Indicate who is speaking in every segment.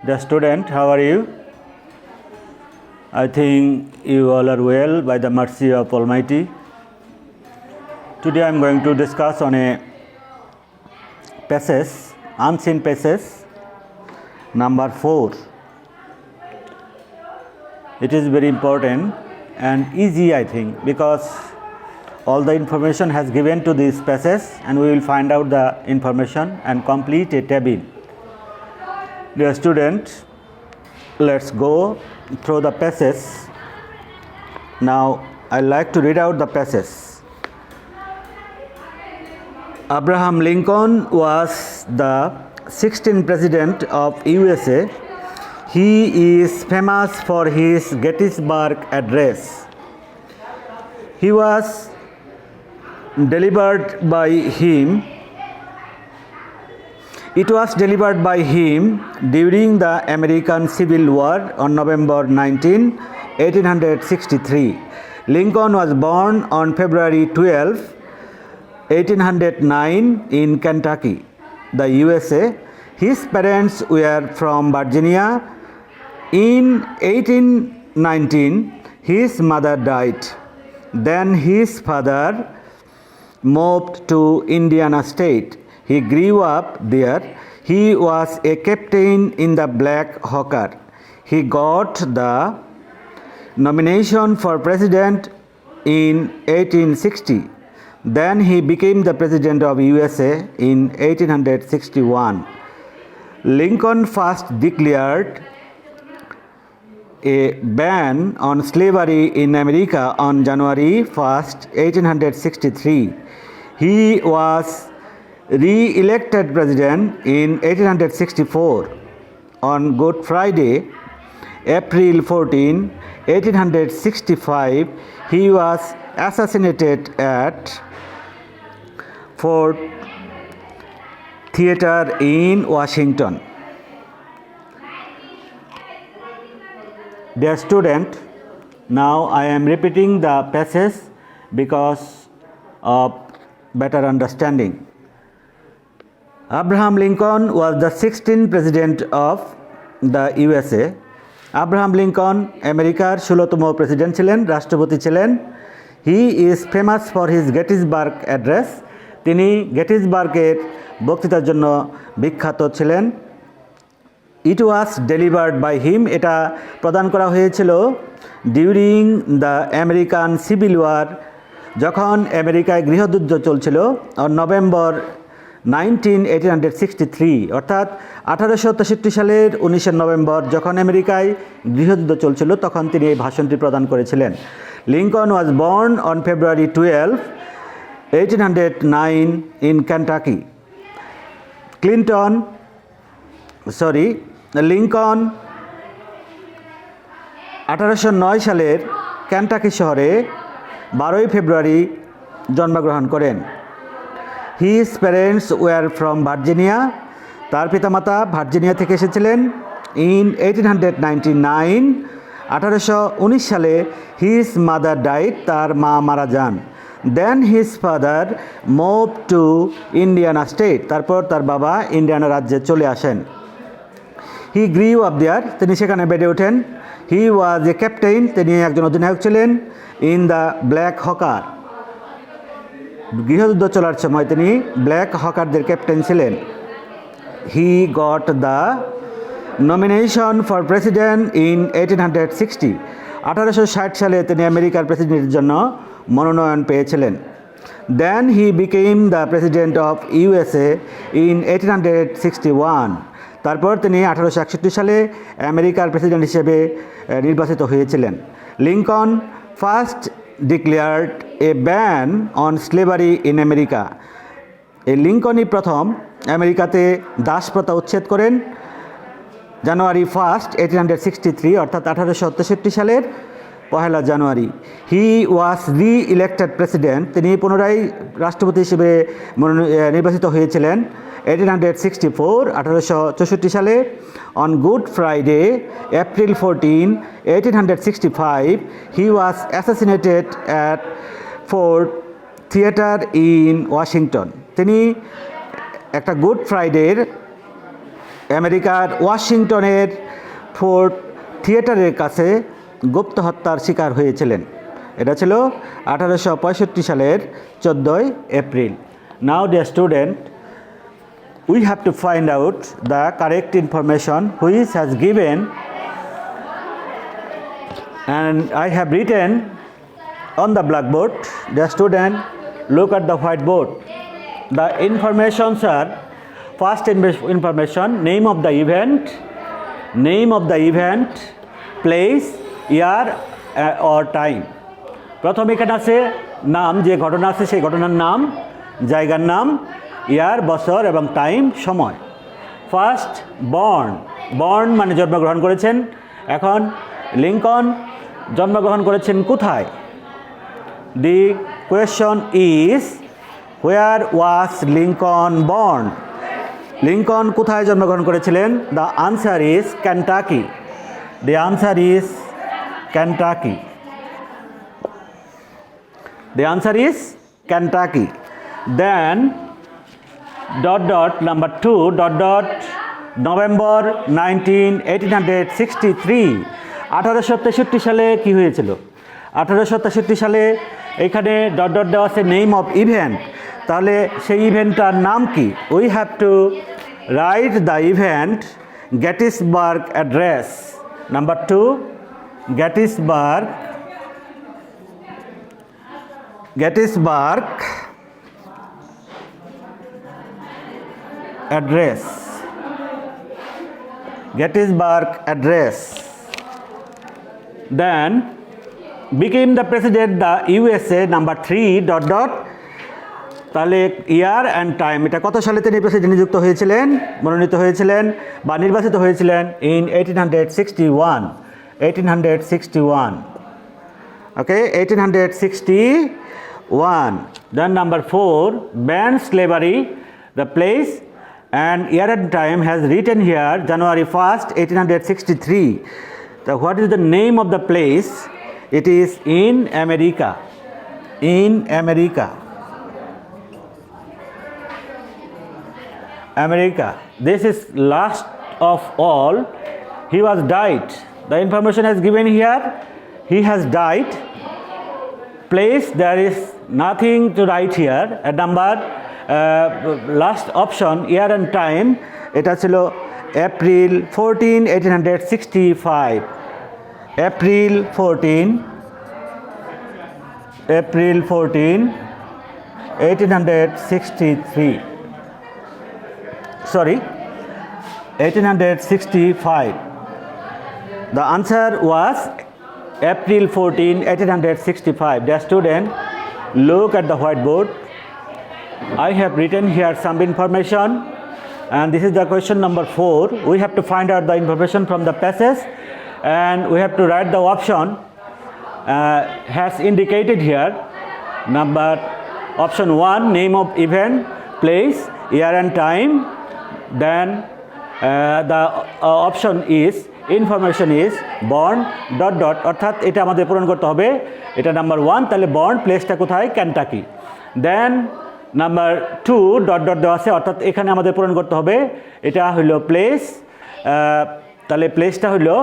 Speaker 1: The student, how are you? I think you all are well by the mercy of Almighty. Today I am going to discuss on a passage, unseen passage, number 4. It is very important and easy, I think, because all the information has given to this passage and we will find out the information and complete a table. Dear student, let's go through the passage. Now I like to read out the passage. Abraham Lincoln was the 16th president of USA. He is famous for his Gettysburg Address. He was delivered by him. It was delivered by him during the American Civil War on November 19, 1863. Lincoln was born on February 12, 1809 in Kentucky, the USA. His parents were from Virginia. In 1819, his mother died. Then his father moved to Indiana State. He grew up there. He was a captain in the Black Hawker. He got the nomination for president in 1860. Then he became the president of USA in 1861. Lincoln first declared a ban on slavery in America on January 1, 1863. He was re-elected president in 1864. On Good Friday, April 14, 1865, he was assassinated at Ford Theater in Washington. Dear student, now I am repeating the passage because of better understanding. Abraham Lincoln was the 16th president of the USA. Abraham Lincoln আমেরিকার 16তম president ছিলেন, রাষ্ট্রপতি ছিলেন। He is famous for his Gettysburg address. তিনি গেটিসবার্গের বক্তৃতার জন্য বিখ্যাত ছিলেন। ইট was delivered by him, এটা প্রদান করা হয়েছিল during the American civil war, যখন আমেরিকায় গৃহযুদ্ধ চলছিল, নভেম্বর 1863, অর্থাৎ 1863 সালের 19 নভেম্বর যখন আমেরিকায় গৃহযুদ্ধ চলছিল তখন তিনি এই ভাষণটি প্রদান করেছিলেন। Lincoln was born on February 12, 1809 in Kentucky. Lincoln 1809 সালের কেন্টাকি শহরে 12 ফেব্রুয়ারি জন্মগ্রহণ করেন। His parents were from Virginia, তার পিতামাতা ভার্জিনিয়া থেকে এসেছিলেন। ইন 1899, 1819 সালে হিজ মাদার ডাইড, তার মা মারা যান। Then his father move to Indiana state, তারপর তার বাবা ইন্ডিয়ানা রাজ্যে চলে আসেন। হি গ্রিউ আপ দেয়ার, তিনি সেখানে বেড়ে ওঠেন। হি ওয়াজ এ ক্যাপ্টেন, তিনি একজন অধিনায়ক ছিলেন। ইন দ্য ব্ল্যাক হকার, গৃহযুদ্ধ চলার সময় তিনি ব্ল্যাক হকারদের ক্যাপ্টেন ছিলেন। He got the nomination for president in 1860, 1860 সালে তিনি আমেরিকার প্রেসিডেন্টের জন্য মনোনয়ন পেয়েছিলেন। Then he became the president of USA in 1861, তারপর তিনি 1861 সালে আমেরিকার প্রেসিডেন্ট হিসেবে নির্বাচিত হয়েছিলেন। Lincoln first declared a ban on slavery in America. এই লিঙ্কনই প্রথম আমেরিকাতে দাসপ্রথা উচ্ছেদ করেন জানুয়ারি 1, 1863, অর্থাৎ 1863 সালের 1 জানুয়ারি। হি ওয়াজ রি ইলেক্টেড প্রেসিডেন্ট, তিনি পুনরায় রাষ্ট্রপতি হিসেবে নির্বাচিত হয়েছিলেন 1864, 1864 সালে। On good Friday, April 14, 1865, he was assassinated at Ford theatre in Washington. তিনি একটা গুড ফ্রাইডের আমেরিকার ওয়াশিংটনের ফোর্ট থিয়েটারের কাছে গুপ্ত হত্যার শিকার হয়েছিলেন? এটা ছিল 1865 সালের 14 April. Now dear student, we have to find out the correct information which has given, and I have written on the blackboard. The student, look at the whiteboard. The informations are: first information, name of the event, place, year or time. প্রথম এখানে আছে নাম, যে ঘটনা আছে সেই ঘটনার নাম, জায়গার নাম, ইয়ার বছর এবং টাইম সময়। ফার্স্ট বর্ন মানে জন্মগ্রহণ করেছেন। এখন লিঙ্কন জন্মগ্রহণ করেছেন কোথায়? The question is where was Lincoln born? Lincoln কোথায় জন্মগ্রহণ করেছিলেন? The answer is Kentucky. The answer is Kentucky. The answer is Kentucky. Then number 2 November 1863. 1863 সালে কি হয়েছিল? 1863 সালে এখানে দেওয়া আছে নেম অফ ইভেন্ট। তাহলে সেই ইভেন্টটার নাম কি? We have to write the event Gettysburg address. Number 2, Gettysburg address. Then became the president the USA. Number 3 তাহলে ইয়ার অ্যান্ড টাইম, এটা কত সালে তিনি প্রেসিডেন্ট নিযুক্ত হয়েছিলেন, মনোনীত হয়েছিলেন বা নির্বাচিত হয়েছিলেন? In 1861. Okay, 1861. Then number 4, ban slavery. The place and year and time has written here January 1st, 1863. So what is the name of the place? It is in America. This is last of all. He was died. The information is given here. He has died. Place, there is nothing to write here. A number, last option, year and time, এটা ছিল April 14, 1865. April 14, 1863. Sorry, 1865. The answer was April 14, 1865. Dear student, look at the whiteboard. I have written here some information, and this is the question number 4. We have to find out the information from the passage, and we have to write the option has indicated here. Option 1, name of event, place, year and time. Then the option is information is born ... অর্থাৎ এটা আমাদের পূরণ করতে হবে। এটা number 1, তাহলে born, প্লেসটা কোথায়? কেনটাকি। দেন নাম্বার 2 ... দেওয়া আছে, অর্থাৎ এখানে আমাদের পূরণ করতে হবে। এটা হলো প্লেস, তাহলে প্লেসটা হলো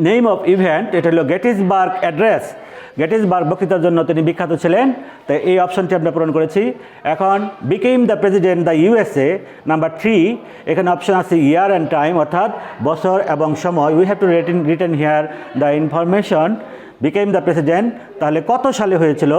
Speaker 1: নেম অফ ইভেন্ট, এটা হলো গেটিসবার্গ অ্যাড্রেস। গেটিসবার্গ বক্তৃতার জন্য তিনি বিখ্যাত ছিলেন, তাই এই অপশনটি আমরা পূরণ করেছি। এখন became the president the USA, number 3, এখানে অপশন আছে ইয়ার অ্যান্ড টাইম, অর্থাৎ বছর এবং সময়। We have to written here the information became the president. তাহলে কত সালে হয়েছিল?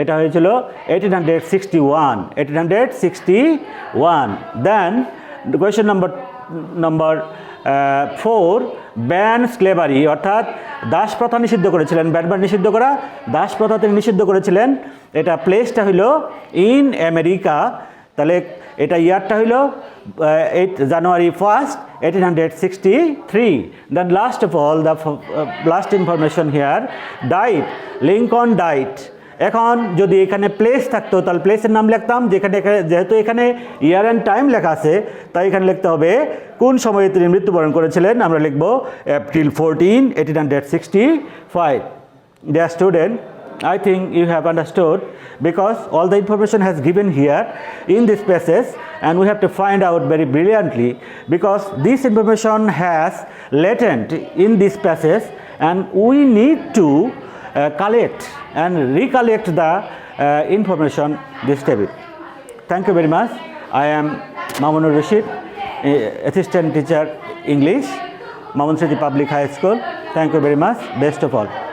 Speaker 1: এটা হয়েছিল 1861. দেন কোয়েশ্চন নাম্বার 4, ব্যান স্লেভারি, অর্থাৎ দাস প্রথা নিষিদ্ধ করেছিলেন। ব্যান নিষিদ্ধ করা, দাস প্রথা তিনি নিষিদ্ধ করেছিলেন। এটা প্লেসটা হইল ইন আমেরিকা। তাহলে এটা ইয়ারটা হইল January 1st, 1863. Then last of all, the last information here, died, Lincoln died. এখন যদি এখানে প্লেস থাকতো তাহলে প্লেসের নাম লিখতাম, যেহেতু এখানে ইয়ার অ্যান্ড টাইম লেখা আছে তাই এখানে লিখতে হবে কোন সময়ে তিনি মৃত্যুবরণ করেছিলেন। আমরা লিখব April 14, 1865. Dear student, I think you have understood, because all the information has given here in this passage, and we have to find out very brilliantly, because this information has latent in this passage, and we need to collect and recollect the information this table. Thank you very much. I am Mamunur Rashid, assistant teacher English, Mamun City Public High School. Thank you very much. Best of all.